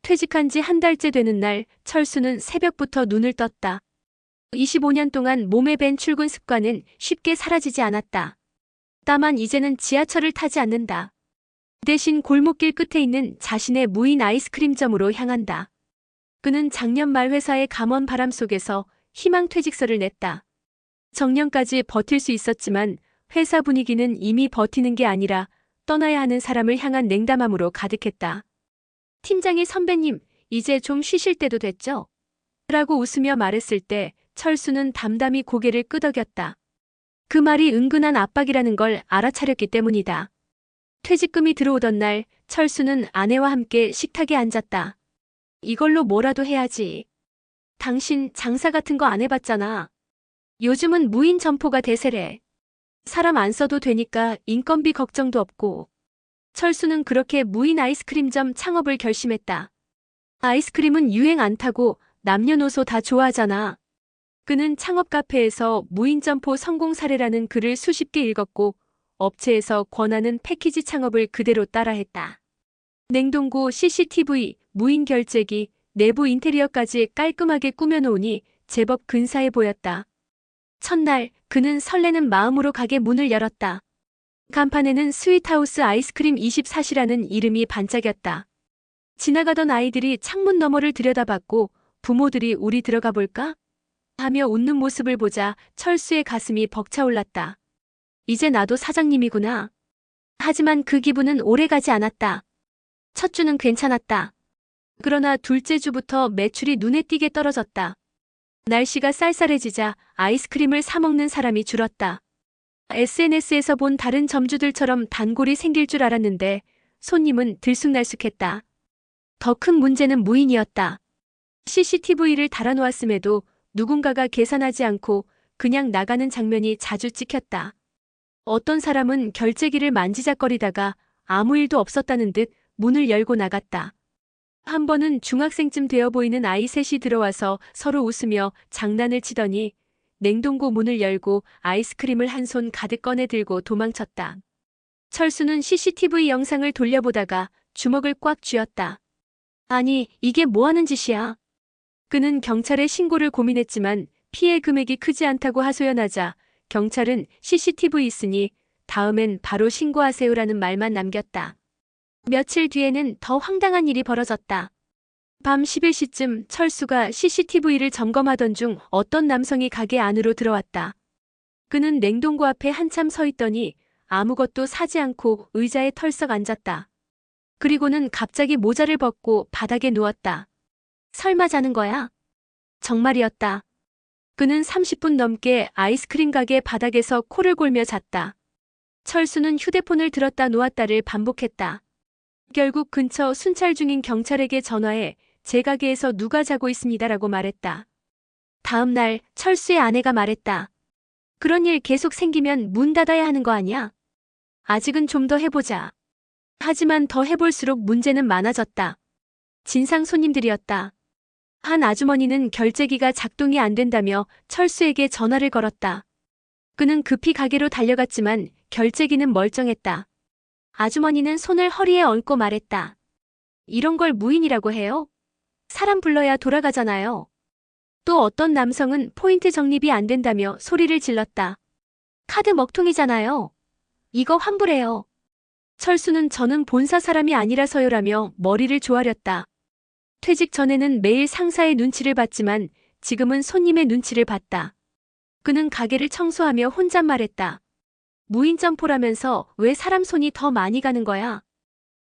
퇴직한 지 한 달째 되는 날 철수는 새벽부터 눈을 떴다. 25년 동안 몸에 밴 출근 습관은 쉽게 사라지지 않았다. 다만 이제는 지하철을 타지 않는다. 대신 골목길 끝에 있는 자신의 무인 아이스크림점으로 향한다. 그는 작년 말 회사의 감원 바람 속에서 희망 퇴직서를 냈다. 정년까지 버틸 수 있었지만 회사 분위기는 이미 버티는 게 아니라 떠나야 하는 사람을 향한 냉담함으로 가득했다. 팀장이 선배님, 이제 좀 쉬실 때도 됐죠? 라고 웃으며 말했을 때 철수는 담담히 고개를 끄덕였다. 그 말이 은근한 압박이라는 걸 알아차렸기 때문이다. 퇴직금이 들어오던 날 철수는 아내와 함께 식탁에 앉았다. 이걸로 뭐라도 해야지. 당신 장사 같은 거 안 해봤잖아. 요즘은 무인 점포가 대세래. 사람 안 써도 되니까 인건비 걱정도 없고. 철수는 그렇게 무인 아이스크림점 창업을 결심했다. 아이스크림은 유행 안 타고 남녀노소 다 좋아하잖아. 그는 창업 카페에서 무인 점포 성공 사례라는 글을 수십 개 읽었고 업체에서 권하는 패키지 창업을 그대로 따라했다. 냉동고, CCTV, 무인 결제기, 내부 인테리어까지 깔끔하게 꾸며놓으니 제법 근사해 보였다. 첫날 그는 설레는 마음으로 가게 문을 열었다. 간판에는 스윗하우스 아이스크림 24시라는 이름이 반짝였다. 지나가던 아이들이 창문 너머를 들여다봤고 부모들이 우리 들어가 볼까? 하며 웃는 모습을 보자 철수의 가슴이 벅차올랐다. 이제 나도 사장님이구나. 하지만 그 기분은 오래가지 않았다. 첫 주는 괜찮았다. 그러나 둘째 주부터 매출이 눈에 띄게 떨어졌다. 날씨가 쌀쌀해지자 아이스크림을 사 먹는 사람이 줄었다. SNS에서 본 다른 점주들처럼 단골이 생길 줄 알았는데 손님은 들쑥날쑥했다. 더 큰 문제는 무인이었다. CCTV를 달아놓았음에도 누군가가 계산하지 않고 그냥 나가는 장면이 자주 찍혔다. 어떤 사람은 결제기를 만지작거리다가 아무 일도 없었다는 듯 문을 열고 나갔다. 한 번은 중학생쯤 되어 보이는 아이 셋이 들어와서 서로 웃으며 장난을 치더니 냉동고 문을 열고 아이스크림을 한 손 가득 꺼내 들고 도망쳤다. 철수는 CCTV 영상을 돌려보다가 주먹을 꽉 쥐었다. 아니, 이게 뭐 하는 짓이야? 그는 경찰에 신고를 고민했지만 피해 금액이 크지 않다고 하소연하자 경찰은 CCTV 있으니 다음엔 바로 신고하세요라는 말만 남겼다. 며칠 뒤에는 더 황당한 일이 벌어졌다. 밤 11시쯤 철수가 CCTV를 점검하던 중 어떤 남성이 가게 안으로 들어왔다. 그는 냉동고 앞에 한참 서 있더니 아무것도 사지 않고 의자에 털썩 앉았다. 그리고는 갑자기 모자를 벗고 바닥에 누웠다. 설마 자는 거야? 정말이었다. 그는 30분 넘게 아이스크림 가게 바닥에서 코를 골며 잤다. 철수는 휴대폰을 들었다 놓았다를 반복했다. 결국 근처 순찰 중인 경찰에게 전화해 제 가게에서 누가 자고 있습니다라고 말했다. 다음 날 철수의 아내가 말했다. 그런 일 계속 생기면 문 닫아야 하는 거 아니야? 아직은 좀 더 해보자. 하지만 더 해볼수록 문제는 많아졌다. 진상 손님들이었다. 한 아주머니는 결제기가 작동이 안 된다며 철수에게 전화를 걸었다. 그는 급히 가게로 달려갔지만 결제기는 멀쩡했다. 아주머니는 손을 허리에 얹고 말했다. 이런 걸 무인이라고 해요? 사람 불러야 돌아가잖아요. 또 어떤 남성은 포인트 적립이 안 된다며 소리를 질렀다. 카드 먹통이잖아요. 이거 환불해요. 철수는 저는 본사 사람이 아니라서요라며 머리를 조아렸다. 퇴직 전에는 매일 상사의 눈치를 봤지만 지금은 손님의 눈치를 봤다. 그는 가게를 청소하며 혼잣말했다. 무인 점포라면서 왜 사람 손이 더 많이 가는 거야?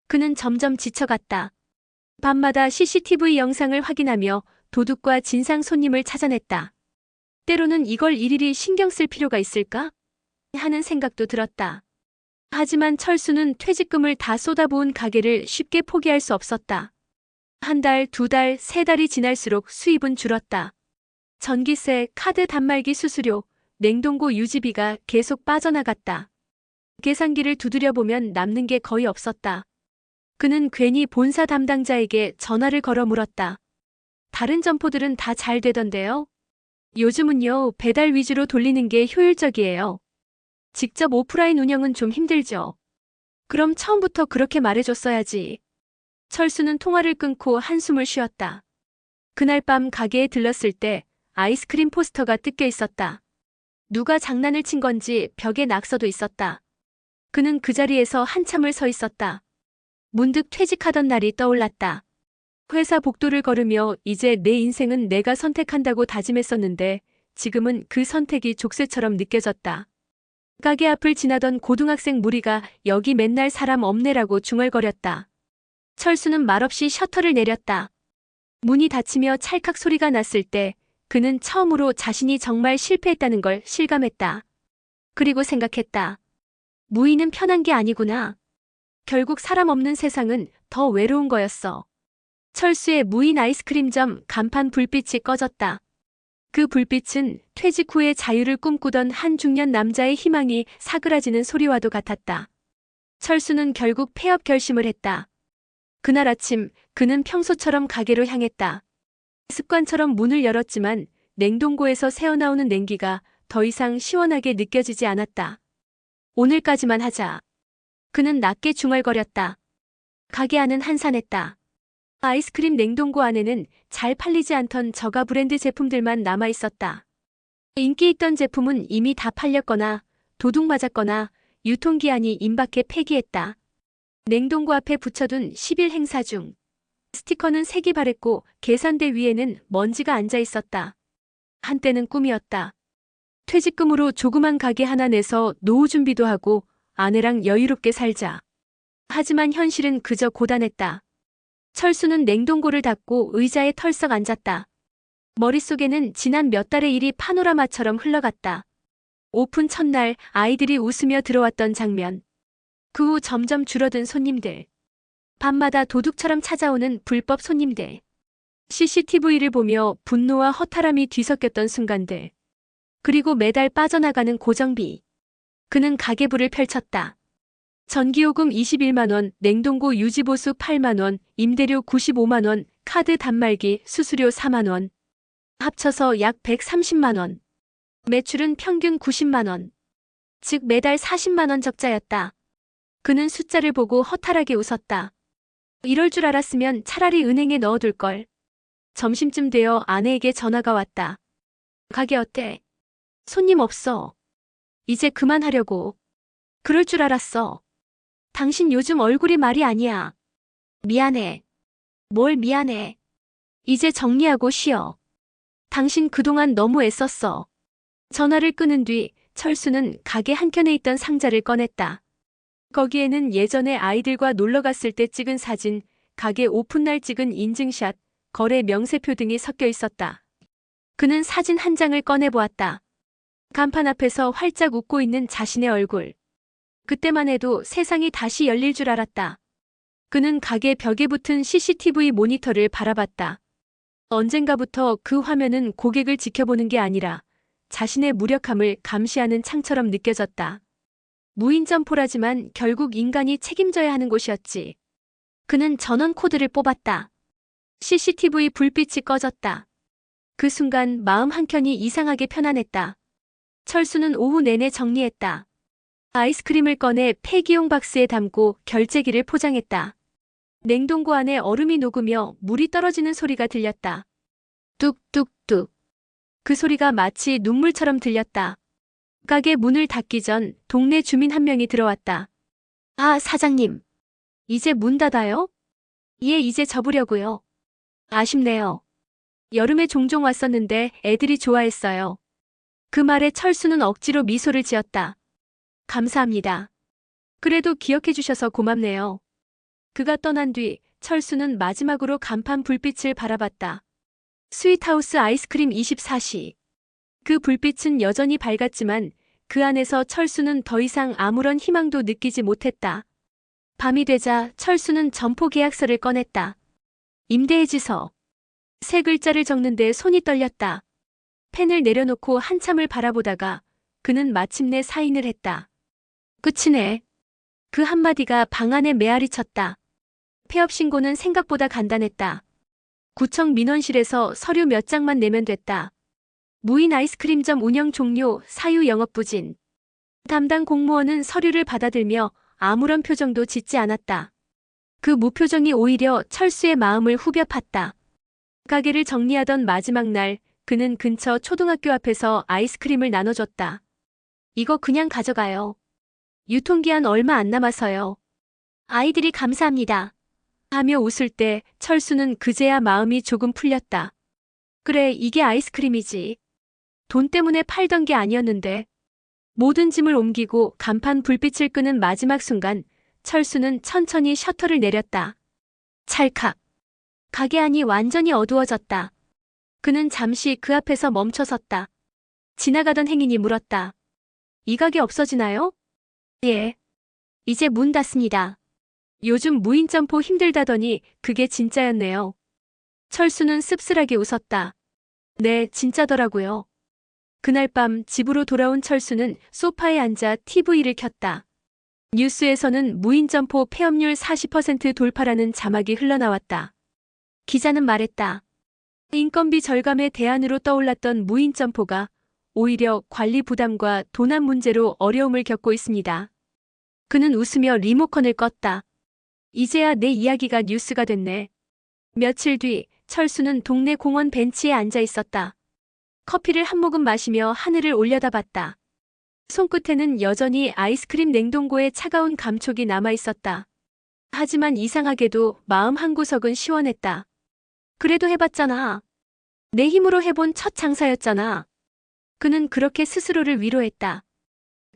그는 점점 지쳐갔다. 밤마다 CCTV 영상을 확인하며 도둑과 진상 손님을 찾아냈다. 때로는 이걸 일일이 신경 쓸 필요가 있을까? 하는 생각도 들었다. 하지만 철수는 퇴직금을 다 쏟아부은 가게를 쉽게 포기할 수 없었다. 한 달, 두 달, 세 달이 지날수록 수입은 줄었다. 전기세, 카드 단말기 수수료, 냉동고 유지비가 계속 빠져나갔다. 계산기를 두드려보면 남는 게 거의 없었다. 그는 괜히 본사 담당자에게 전화를 걸어 물었다. 다른 점포들은 다 잘 되던데요? 요즘은요, 배달 위주로 돌리는 게 효율적이에요. 직접 오프라인 운영은 좀 힘들죠. 그럼 처음부터 그렇게 말해줬어야지. 철수는 통화를 끊고 한숨을 쉬었다. 그날 밤 가게에 들렀을 때 아이스크림 포스터가 뜯겨 있었다. 누가 장난을 친 건지 벽에 낙서도 있었다. 그는 그 자리에서 한참을 서 있었다. 문득 퇴직하던 날이 떠올랐다. 회사 복도를 걸으며 이제 내 인생은 내가 선택한다고 다짐했었는데 지금은 그 선택이 족쇄처럼 느껴졌다. 가게 앞을 지나던 고등학생 무리가 여기 맨날 사람 없네라고 중얼거렸다. 철수는 말없이 셔터를 내렸다. 문이 닫히며 찰칵 소리가 났을 때 그는 처음으로 자신이 정말 실패했다는 걸 실감했다. 그리고 생각했다. 무인은 편한 게 아니구나. 결국 사람 없는 세상은 더 외로운 거였어. 철수의 무인 아이스크림점 간판 불빛이 꺼졌다. 그 불빛은 퇴직 후에 자유를 꿈꾸던 한 중년 남자의 희망이 사그라지는 소리와도 같았다. 철수는 결국 폐업 결심을 했다. 그날 아침 그는 평소처럼 가게로 향했다. 습관처럼 문을 열었지만 냉동고에서 새어나오는 냉기가 더 이상 시원하게 느껴지지 않았다. 오늘까지만 하자. 그는 낮게 중얼거렸다. 가게 안은 한산했다. 아이스크림 냉동고 안에는 잘 팔리지 않던 저가 브랜드 제품들만 남아 있었다. 인기 있던 제품은 이미 다 팔렸거나 도둑 맞았거나 유통기한이 임박해 폐기했다. 냉동고 앞에 붙여둔 10일 행사 중 스티커는 색이 바랬고 계산대 위에는 먼지가 앉아 있었다. 한때는 꿈이었다. 퇴직금으로 조그만 가게 하나 내서 노후 준비도 하고 아내랑 여유롭게 살자. 하지만 현실은 그저 고단했다. 철수는 냉동고를 닫고 의자에 털썩 앉았다. 머릿속에는 지난 몇 달의 일이 파노라마처럼 흘러갔다. 오픈 첫날 아이들이 웃으며 들어왔던 장면. 그 후 점점 줄어든 손님들. 밤마다 도둑처럼 찾아오는 불법 손님들. CCTV를 보며 분노와 허탈함이 뒤섞였던 순간들. 그리고 매달 빠져나가는 고정비. 그는 가계부를 펼쳤다. 전기요금 21만 원, 냉동고 유지보수 8만 원, 임대료 95만 원, 카드 단말기, 수수료 4만 원. 합쳐서 약 130만 원. 매출은 평균 90만 원. 즉 매달 40만 원 적자였다. 그는 숫자를 보고 허탈하게 웃었다. 이럴 줄 알았으면 차라리 은행에 넣어둘 걸. 점심쯤 되어 아내에게 전화가 왔다. 가게 어때? 손님 없어. 이제 그만하려고. 그럴 줄 알았어. 당신 요즘 얼굴이 말이 아니야. 미안해. 뭘 미안해. 이제 정리하고 쉬어. 당신 그동안 너무 애썼어. 전화를 끊은 뒤 철수는 가게 한켠에 있던 상자를 꺼냈다. 거기에는 예전에 아이들과 놀러 갔을 때 찍은 사진, 가게 오픈날 찍은 인증샷, 거래 명세표 등이 섞여 있었다. 그는 사진 한 장을 꺼내보았다. 간판 앞에서 활짝 웃고 있는 자신의 얼굴. 그때만 해도 세상이 다시 열릴 줄 알았다. 그는 가게 벽에 붙은 CCTV 모니터를 바라봤다. 언젠가부터 그 화면은 고객을 지켜보는 게 아니라 자신의 무력함을 감시하는 창처럼 느껴졌다. 무인점포라지만 결국 인간이 책임져야 하는 곳이었지. 그는 전원 코드를 뽑았다. CCTV 불빛이 꺼졌다. 그 순간 마음 한켠이 이상하게 편안했다. 철수는 오후 내내 정리했다. 아이스크림을 꺼내 폐기용 박스에 담고 결제기를 포장했다. 냉동고 안에 얼음이 녹으며 물이 떨어지는 소리가 들렸다. 뚝뚝뚝. 그 소리가 마치 눈물처럼 들렸다. 가게 문을 닫기 전 동네 주민 한 명이 들어왔다. 아, 사장님. 이제 문 닫아요? 예, 이제 접으려고요. 아쉽네요. 여름에 종종 왔었는데 애들이 좋아했어요. 그 말에 철수는 억지로 미소를 지었다. 감사합니다. 그래도 기억해 주셔서 고맙네요. 그가 떠난 뒤 철수는 마지막으로 간판 불빛을 바라봤다. 스윗하우스 아이스크림 24시. 그 불빛은 여전히 밝았지만 그 안에서 철수는 더 이상 아무런 희망도 느끼지 못했다. 밤이 되자 철수는 점포 계약서를 꺼냈다. 임대해지서. 세 글자를 적는데 손이 떨렸다. 펜을 내려놓고 한참을 바라보다가 그는 마침내 사인을 했다. 끝이네. 그 한마디가 방 안에 메아리 쳤다. 폐업 신고는 생각보다 간단했다. 구청 민원실에서 서류 몇 장만 내면 됐다. 무인 아이스크림점 운영 종료, 사유 영업 부진. 담당 공무원은 서류를 받아들며 아무런 표정도 짓지 않았다. 그 무표정이 오히려 철수의 마음을 후벼 팠다. 가게를 정리하던 마지막 날, 그는 근처 초등학교 앞에서 아이스크림을 나눠줬다. 이거 그냥 가져가요. 유통기한 얼마 안 남아서요. 아이들이 감사합니다. 하며 웃을 때 철수는 그제야 마음이 조금 풀렸다. 그래, 이게 아이스크림이지. 돈 때문에 팔던 게 아니었는데. 모든 짐을 옮기고 간판 불빛을 끄는 마지막 순간, 철수는 천천히 셔터를 내렸다. 찰칵. 가게 안이 완전히 어두워졌다. 그는 잠시 그 앞에서 멈춰섰다. 지나가던 행인이 물었다. 이 가게 없어지나요? 예. 이제 문 닫습니다. 요즘 무인점포 힘들다더니 그게 진짜였네요. 철수는 씁쓸하게 웃었다. 네, 진짜더라고요. 그날 밤 집으로 돌아온 철수는 소파에 앉아 TV를 켰다. 뉴스에서는 무인점포 폐업률 40% 돌파라는 자막이 흘러나왔다. 기자는 말했다. 인건비 절감의 대안으로 떠올랐던 무인점포가 오히려 관리 부담과 도난 문제로 어려움을 겪고 있습니다. 그는 웃으며 리모컨을 껐다. 이제야 내 이야기가 뉴스가 됐네. 며칠 뒤 철수는 동네 공원 벤치에 앉아 있었다. 커피를 한 모금 마시며 하늘을 올려다봤다. 손끝에는 여전히 아이스크림 냉동고의 차가운 감촉이 남아 있었다. 하지만 이상하게도 마음 한구석은 시원했다. 그래도 해봤잖아. 내 힘으로 해본 첫 장사였잖아. 그는 그렇게 스스로를 위로했다.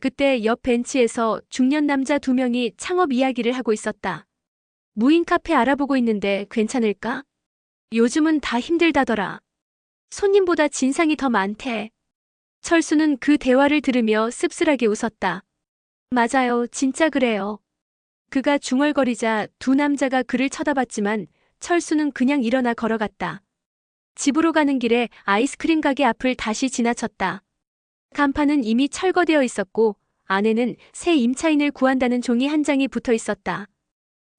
그때 옆 벤치에서 중년 남자 2명이 창업 이야기를 하고 있었다. 무인 카페 알아보고 있는데 괜찮을까? 요즘은 다 힘들다더라. 손님보다 진상이 더 많대. 철수는 그 대화를 들으며 씁쓸하게 웃었다. 맞아요, 진짜 그래요. 그가 중얼거리자 두 남자가 그를 쳐다봤지만 철수는 그냥 일어나 걸어갔다. 집으로 가는 길에 아이스크림 가게 앞을 다시 지나쳤다. 간판은 이미 철거되어 있었고 안에는 새 임차인을 구한다는 종이 한 장이 붙어 있었다.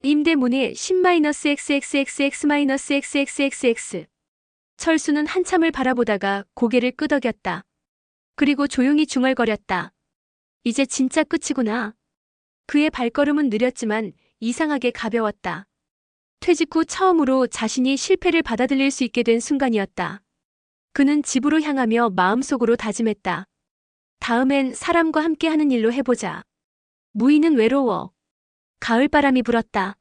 임대문의 10-XXXX-XXXX. 철수는 한참을 바라보다가 고개를 끄덕였다. 그리고 조용히 중얼거렸다. 이제 진짜 끝이구나. 그의 발걸음은 느렸지만 이상하게 가벼웠다. 퇴직 후 처음으로 자신이 실패를 받아들일 수 있게 된 순간이었다. 그는 집으로 향하며 마음속으로 다짐했다. 다음엔 사람과 함께 하는 일로 해보자. 무인은 외로워. 가을바람이 불었다.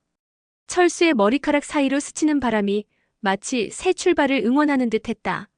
철수의 머리카락 사이로 스치는 바람이 마치 새 출발을 응원하는 듯했다.